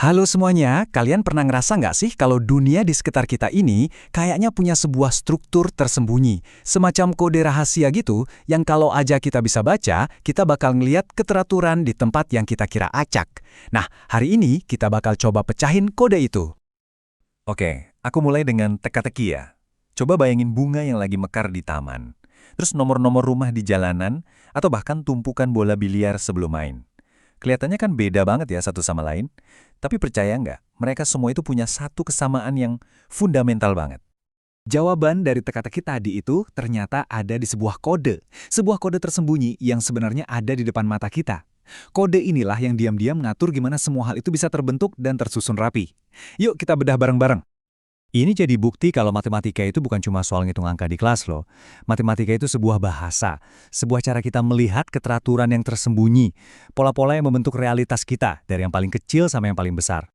Halo semuanya, kalian pernah ngerasa nggak sih kalau dunia di sekitar kita ini kayaknya punya sebuah struktur tersembunyi, semacam kode rahasia gitu, yang kalau aja kita bisa baca, kita bakal ngeliat keteraturan di tempat yang kita kira acak. Nah, hari ini kita bakal coba pecahin kode itu. Oke, aku mulai dengan teka-teki ya. Coba bayangin bunga yang lagi mekar di taman. Terus nomor-nomor rumah di jalanan, atau bahkan tumpukan bola biliar sebelum main. Kelihatannya kan beda banget ya satu sama lain. Tapi percaya nggak, mereka semua itu punya satu kesamaan yang fundamental banget. Jawaban dari teka-teki tadi itu ternyata ada di sebuah kode tersembunyi yang sebenarnya ada di depan mata kita. Kode inilah yang diam-diam ngatur gimana semua hal itu bisa terbentuk dan tersusun rapi. Yuk kita bedah bareng-bareng. Ini jadi bukti kalau matematika itu bukan cuma soal ngitung angka di kelas loh. Matematika itu sebuah bahasa, sebuah cara kita melihat keteraturan yang tersembunyi, pola-pola yang membentuk realitas kita, dari yang paling kecil sampai yang paling besar.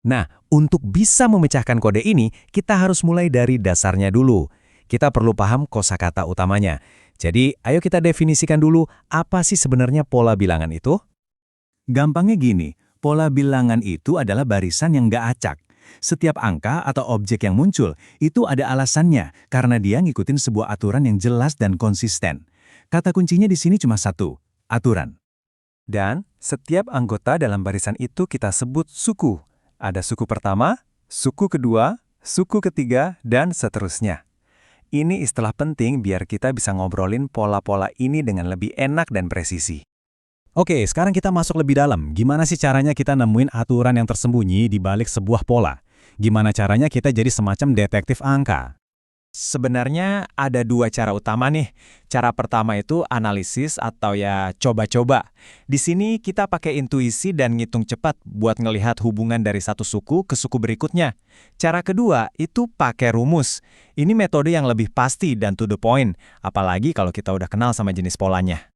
Nah, untuk bisa memecahkan kode ini, kita harus mulai dari dasarnya dulu. Kita perlu paham kosakata utamanya. Jadi, ayo kita definisikan dulu apa sih sebenarnya pola bilangan itu? Gampangnya gini, pola bilangan itu adalah barisan yang nggak acak. Setiap angka atau objek yang muncul, itu ada alasannya karena dia ngikutin sebuah aturan yang jelas dan konsisten. Kata kuncinya di sini cuma satu, aturan. Dan setiap anggota dalam barisan itu kita sebut suku. Ada suku pertama, suku kedua, suku ketiga, dan seterusnya. Ini istilah penting biar kita bisa ngobrolin pola-pola ini dengan lebih enak dan presisi. Oke, sekarang kita masuk lebih dalam. Gimana sih caranya kita nemuin aturan yang tersembunyi di balik sebuah pola? Gimana caranya kita jadi semacam detektif angka? Sebenarnya ada dua cara utama nih. Cara pertama itu analisis atau ya coba-coba. Di sini kita pakai intuisi dan ngitung cepat buat ngelihat hubungan dari satu suku ke suku berikutnya. Cara kedua itu pakai rumus. Ini metode yang lebih pasti dan to the point, apalagi kalau kita udah kenal sama jenis polanya.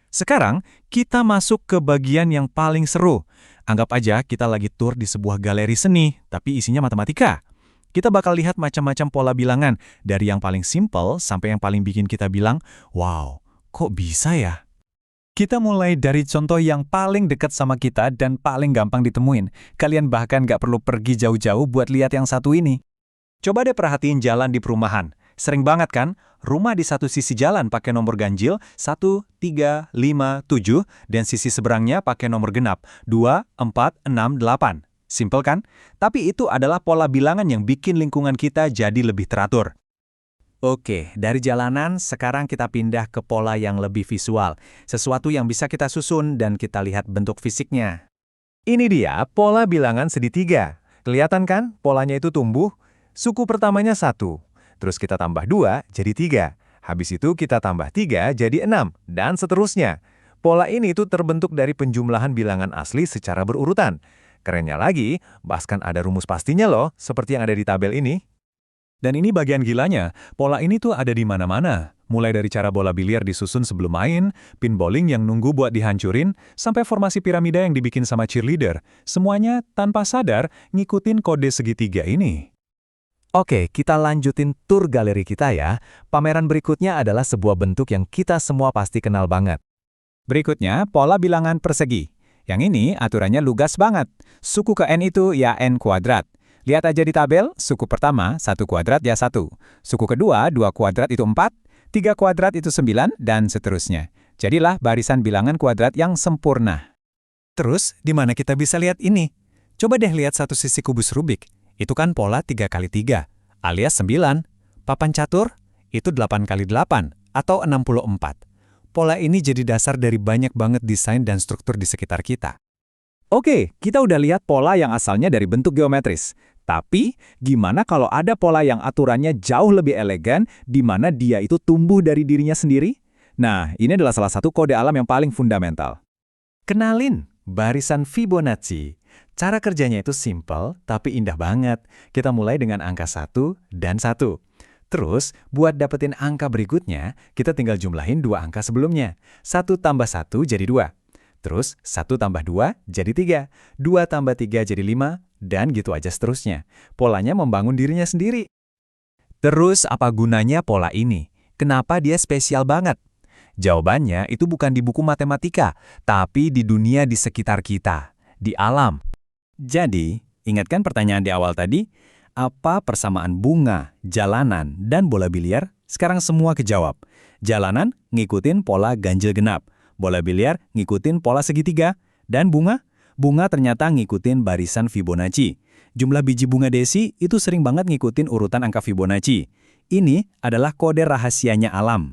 Sekarang, kita masuk ke bagian yang paling seru. Anggap aja kita lagi tur di sebuah galeri seni, tapi isinya matematika. Kita bakal lihat macam-macam pola bilangan, dari yang paling simple sampai yang paling bikin kita bilang, wow, kok bisa ya? Kita mulai dari contoh yang paling dekat sama kita dan paling gampang ditemuin. Kalian bahkan nggak perlu pergi jauh-jauh buat lihat yang satu ini. Coba deh perhatiin jalan di perumahan. Sering banget kan, rumah di satu sisi jalan pakai nomor ganjil 1, 3, 5, 7, dan sisi seberangnya pakai nomor genap 2, 4, 6, 8. Simple kan? Tapi itu adalah pola bilangan yang bikin lingkungan kita jadi lebih teratur. Oke, dari jalanan sekarang kita pindah ke pola yang lebih visual. Sesuatu yang bisa kita susun dan kita lihat bentuk fisiknya. Ini dia pola bilangan segitiga. Kelihatan kan polanya itu tumbuh? Suku pertamanya 1. Terus kita tambah 2 jadi 3. Habis itu kita tambah 3 jadi 6, dan seterusnya. Pola ini tuh terbentuk dari penjumlahan bilangan asli secara berurutan. Kerennya lagi, bahkan ada rumus pastinya loh, seperti yang ada di tabel ini. Dan ini bagian gilanya, pola ini tuh ada di mana-mana. Mulai dari cara bola biliar disusun sebelum main, pin bowling yang nunggu buat dihancurin, sampai formasi piramida yang dibikin sama cheerleader. Semuanya tanpa sadar ngikutin kode segitiga ini. Oke, kita lanjutin tur galeri kita ya. Pameran berikutnya adalah sebuah bentuk yang kita semua pasti kenal banget. Berikutnya, pola bilangan persegi. Yang ini aturannya lugas banget. Suku ke N itu ya N kuadrat. Lihat aja di tabel, suku pertama 1 kuadrat ya 1. Suku kedua 2 kuadrat itu 4, 3 kuadrat itu 9, dan seterusnya. Jadilah barisan bilangan kuadrat yang sempurna. Terus, di mana kita bisa lihat ini? Coba deh lihat satu sisi kubus Rubik. Itu kan pola 3 kali 3, alias 9. Papan catur, itu 8 kali 8, atau 64. Pola ini jadi dasar dari banyak banget desain dan struktur di sekitar kita. Oke, kita udah lihat pola yang asalnya dari bentuk geometris. Tapi, gimana kalau ada pola yang aturannya jauh lebih elegan, di mana dia itu tumbuh dari dirinya sendiri? Nah, ini adalah salah satu kode alam yang paling fundamental. Kenalin, barisan Fibonacci. Cara kerjanya itu simple, tapi indah banget. Kita mulai dengan angka 1 dan 1. Terus, buat dapetin angka berikutnya, kita tinggal jumlahin 2 angka sebelumnya. 1 tambah 1 jadi 2. Terus, 1 tambah 2 jadi 3. 2 tambah 3 jadi 5, dan gitu aja seterusnya. Polanya membangun dirinya sendiri. Terus, apa gunanya pola ini? Kenapa dia spesial banget? Jawabannya itu bukan di buku matematika, tapi di dunia di sekitar kita, di alam. Jadi, ingatkan pertanyaan di awal tadi, apa persamaan bunga, jalanan, dan bola biliar? Sekarang semua kejawab. Jalanan ngikutin pola ganjil genap, bola biliar ngikutin pola segitiga, dan bunga? Bunga ternyata ngikutin barisan Fibonacci. Jumlah biji bunga desi itu sering banget ngikutin urutan angka Fibonacci. Ini adalah kode rahasianya alam.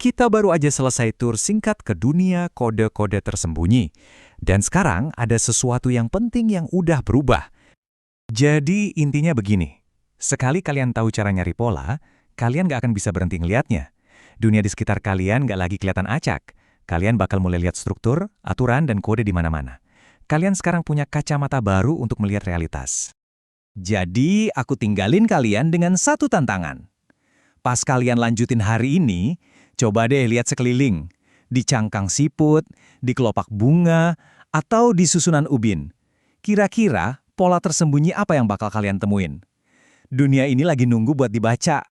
Kita baru aja selesai tur singkat ke dunia kode-kode tersembunyi. Dan sekarang ada sesuatu yang penting yang udah berubah. Jadi intinya begini, sekali kalian tahu cara nyari pola, kalian gak akan bisa berhenti ngeliatnya. Dunia di sekitar kalian gak lagi kelihatan acak. Kalian bakal mulai lihat struktur, aturan, dan kode di mana-mana. Kalian sekarang punya kacamata baru untuk melihat realitas. Jadi aku tinggalin kalian dengan satu tantangan. Pas kalian lanjutin hari ini, coba deh lihat sekeliling. Di cangkang siput, di kelopak bunga, atau di susunan ubin. Kira-kira pola tersembunyi apa yang bakal kalian temuin? Dunia ini lagi nunggu buat dibaca.